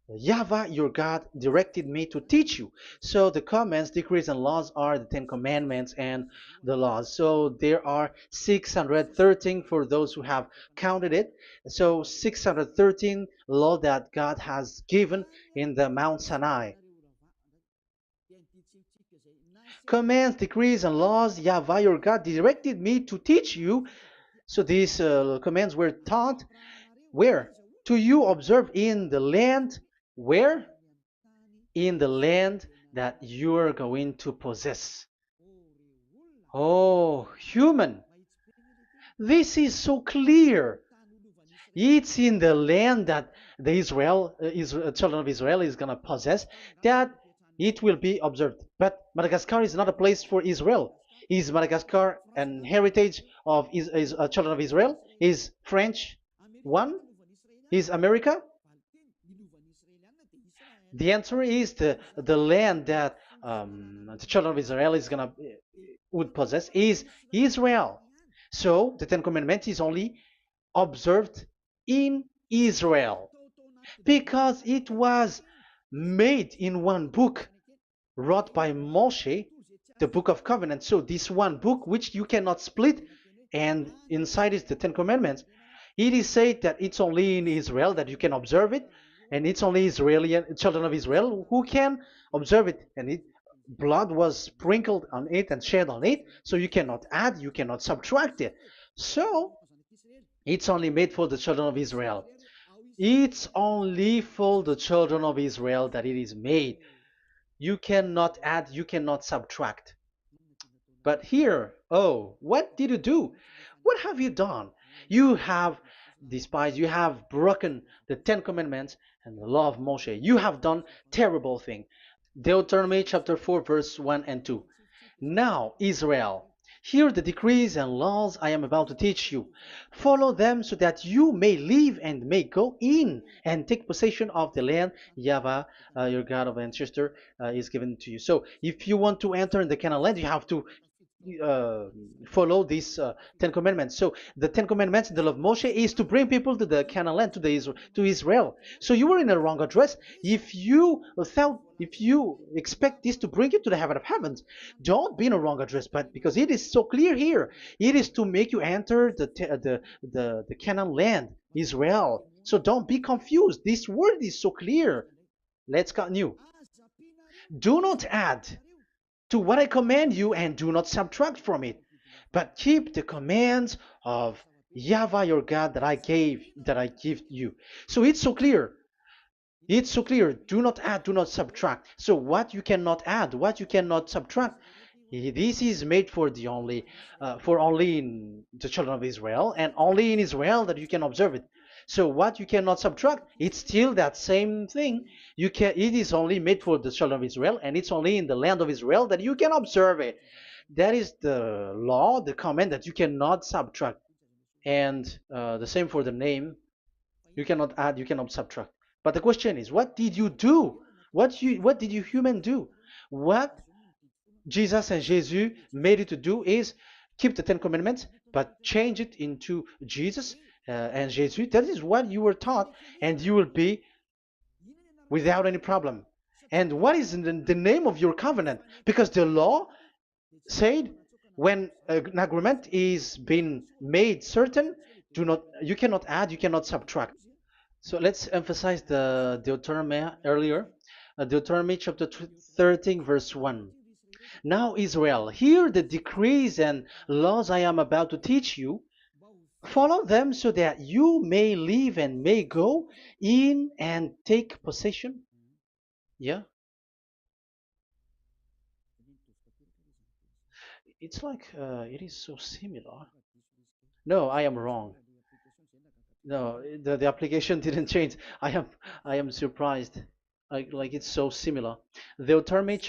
YAHVAH your God directed me to teach you. So the commands, decrees, and laws are the Ten Commandments and the laws. So there are 613 for those who have counted it. So 613 law that God has given in the Mount Sinai. Commands, decrees, and laws YAHVAH your God directed me to teach you. So these commands were taught where? To you observe in the land. Where? In the land that you are going to possess. Oh, human. This is so clear. It's in the land that the children of Israel is going to possess, that it will be observed. But Madagascar is not a place for Israel. Is Madagascar an heritage of children of Israel? Is French one? Is America? The answer is the land that the children of Israel would possess is Israel. So the Ten Commandments is only observed in Israel, because it was made in one book wrote by Moshe, the Book of Covenant. So this one book, which you cannot split, and inside is the Ten Commandments. It is said that it's only in Israel that you can observe it, and it's only Israeli children of Israel who can observe it. And blood was sprinkled on it and shed on it, so you cannot add, you cannot subtract it. So it's only made for the children of Israel. It's only for the children of Israel that it is made. You cannot add, you cannot subtract. But here, oh, what did you do? What have you done? You have despised, you have broken the Ten Commandments and the law of Moshe. You have done terrible thing. Deuteronomy chapter 4, verse 1 and 2. Now, Israel, hear the decrees and laws I am about to teach you. Follow them so that you may live and may go in and take possession of the land YAHVAH, your God of ancestor, is given to you. So if you want to enter in the Canaan land, you have to follow these Ten Commandments. So the Ten Commandments, the law of Moshe, is to bring people to the Canaan land, to Israel. So you were in the wrong address. If you expect this to bring you to the heaven of heavens, don't be in a wrong address. But because it is so clear here, it is to make you enter the Canaan land, Israel. So don't be confused. This word is so clear. Let's continue. Do not add to what I command you, and do not subtract from it, but keep the commands of YAHVAH your God that I give you. So it's so clear. It's so clear. Do not add, do not subtract. So what you cannot add, what you cannot subtract, this is made for only in the children of Israel, and only in Israel that you can observe it. So what you cannot subtract, it's still that same thing. You can. It is only made for the children of Israel, and it's only in the land of Israel that you can observe it. That is the law, the command that you cannot subtract. And the same for the name. You cannot add, you cannot subtract. But the question is, what did you do? What did you human do? What Jesus and Jesus made you to do is keep the Ten Commandments, but change it into Jesus and Jesus. That is what you were taught, and you will be without any problem. And what is the name of your covenant? Because the law said when an agreement is being made certain, do not you cannot add, you cannot subtract. So let's emphasize the Deuteronomy earlier. Deuteronomy chapter 13, verse 1. Now, Israel, hear the decrees and laws I am about to teach you. Follow them so that you may live and may go in and take possession. Yeah, it's like it is so similar. No, I am wrong. No, the application didn't change. I am surprised. Like it's so similar. Deuteronomy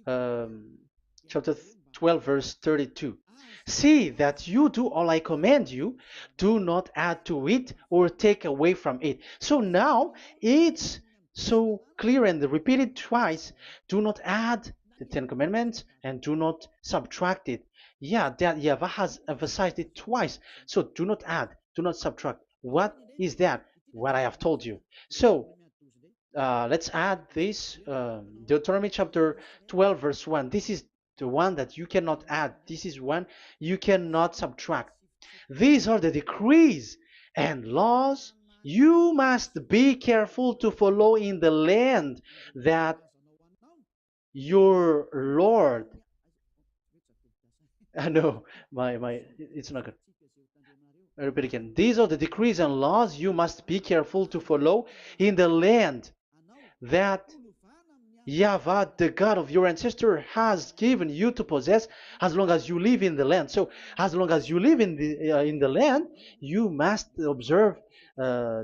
um, chapter 12 verse 32. See that you do all I command you, do not add to it or take away from it. So now it's so clear and repeated twice. Do not add the Ten Commandments and do not subtract it. Yeah, that Yahweh has emphasized it twice. So do not add, do not subtract. What is that? What I have told you. So let's add this Deuteronomy chapter 12, verse 1. This is the one that you cannot add. This is one you cannot subtract. These are the decrees and laws you must be careful to follow in the land that your Lord. No, my, it's not good. I repeat again. These are the decrees and laws you must be careful to follow in the land that YAHVAH, the God of your ancestor, has given you to possess as long as you live in the land. So, as long as you live in the land, you must observe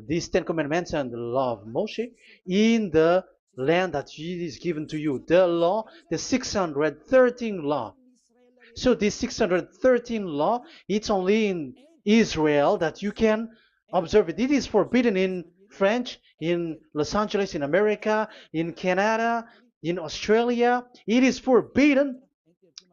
these Ten Commandments and the law of Moshe in the land that is given to you. The law, the 613 law. So this 613 law, it's only in Israel that you can observe it. It is forbidden in French, in Los Angeles, in America, in Canada, in Australia. It is forbidden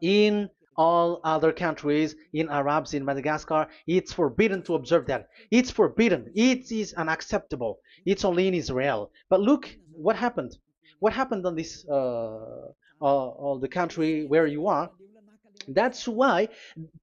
in all other countries, in Arabs, in Madagascar. It's forbidden to observe that. It's forbidden. It is unacceptable. It's only in Israel. But look what happened. What happened on this all the country where you are? That's why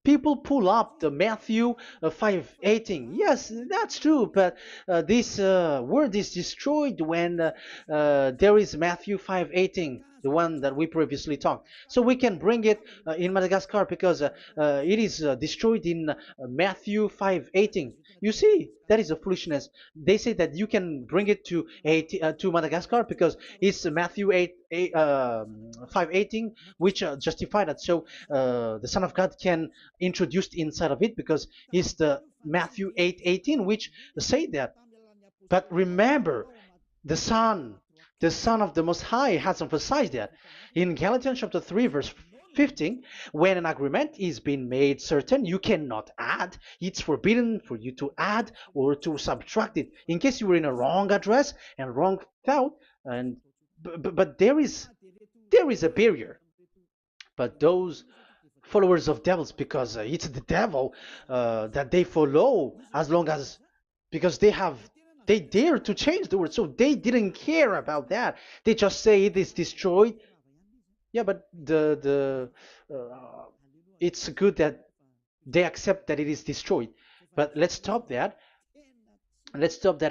people pull up the Matthew 5:18. Yes, that's true, but this word is destroyed when there is Matthew 5:18, the one that we previously talked. So we can bring it in Madagascar because it is destroyed in Matthew 5:18. You see, that is a foolishness. They say that you can bring it to Madagascar because it's Matthew 5:18, which justify that. So the Son of God can introduce inside of it because it's the Matthew 8:18 which say that. But remember, the Son, the Son of the Most High has emphasized that in Galatians chapter 3 verse 15, when an agreement is being made certain, you cannot add. It's forbidden for you to add or to subtract it. In case you were in a wrong address and wrong thought, and but there is a barrier. But those followers of devils, because it's the devil that they follow, as long as because they dare to change the word, so they didn't care about that. They just say it is destroyed. Yeah, but the it's good that they accept that it is destroyed. But let's stop that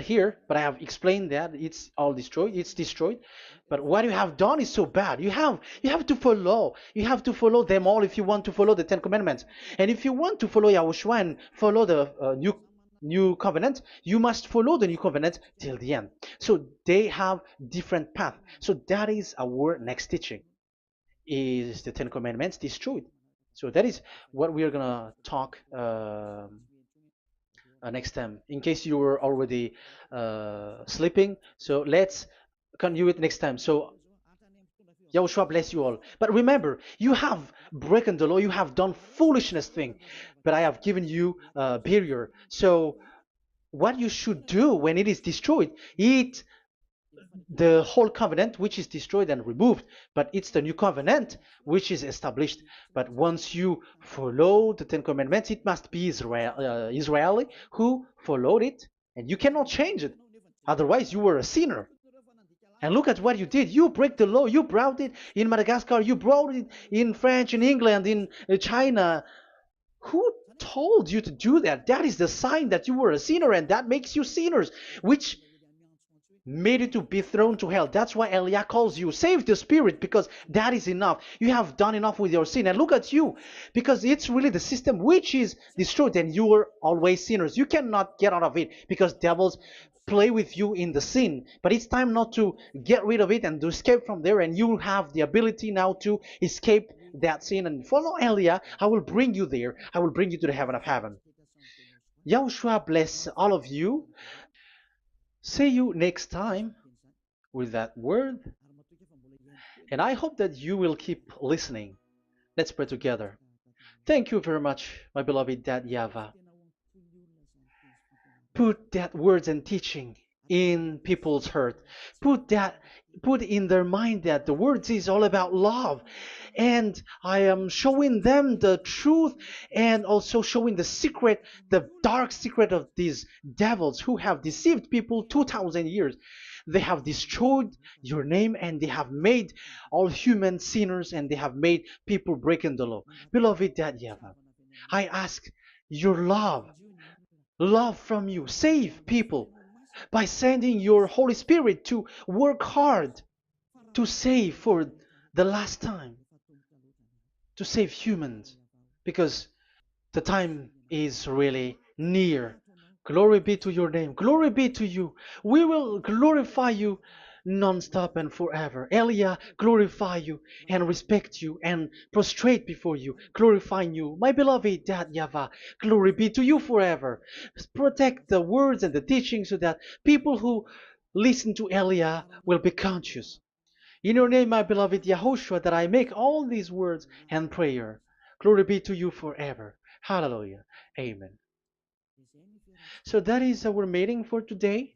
here. But I have explained that it's all destroyed. It's destroyed. But what you have done is so bad. You have to follow. You have to follow them all if you want to follow the Ten Commandments. And if you want to follow Yahushua and follow the new covenant, you must follow the new covenant till the end. So they have different path. So that is our next teaching. Is the Ten Commandments destroyed? So that is what we are gonna talk next time, in case you were already sleeping. So let's continue it next time. So Yahushua bless you all. But remember, you have broken the law, you have done foolishness thing, but I have given you a barrier. So what you should do when it is destroyed, it the whole covenant which is destroyed and removed, but it's the new covenant which is established. But once you follow the Ten Commandments, it must be Israeli who followed it, and you cannot change it. Otherwise, you were a sinner. And look at what you did. You break the law. You brought it in Madagascar. You brought it in France, in England, in China. Who told you to do that? That is the sign that you were a sinner, and that makes you sinners, which made you to be thrown to hell. That's why Elia calls you, save the spirit, because that is enough. You have done enough with your sin. And look at you, because it's really the system which is destroyed, and you were always sinners. You cannot get out of it because devils play with you in the sin. But it's time not to get rid of it and to escape from there, and you have the ability now to escape that sin and follow Elia. I will bring you there. I will bring you to the heaven of heaven. Yahushua bless all of you. See you next time with that word. And I hope that you will keep listening. Let's pray together. Thank you very much, my beloved Dad YAHVAH. Put that words and teaching in people's heart. Put in their mind that the words is all about love. And I am showing them the truth and also showing the secret, the dark secret of these devils who have deceived people 2,000 years. They have destroyed your name, and they have made all human sinners, and they have made people breaking the law. Beloved Dad YAHVAH, I ask your love from you. Save people by sending your Holy Spirit to work hard to save for the last time, to save humans, because the time is really near. Glory be to your name. Glory be to you. We will glorify you non-stop and forever. Elia, glorify you and respect you and prostrate before you, glorifying you. My beloved Dad YAHVAH, glory be to you forever. Protect the words and the teaching so that people who listen to Elia will be conscious. In your name, my beloved YAHOSHUAH, that I make all these words and prayer. Glory be to you forever. Hallelujah. Amen. So that is our meeting for today.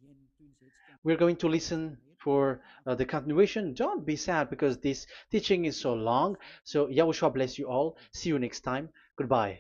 We're going to listen for the continuation. Don't be sad because this teaching is so long. So Yahushua bless you all. See you next time. Goodbye.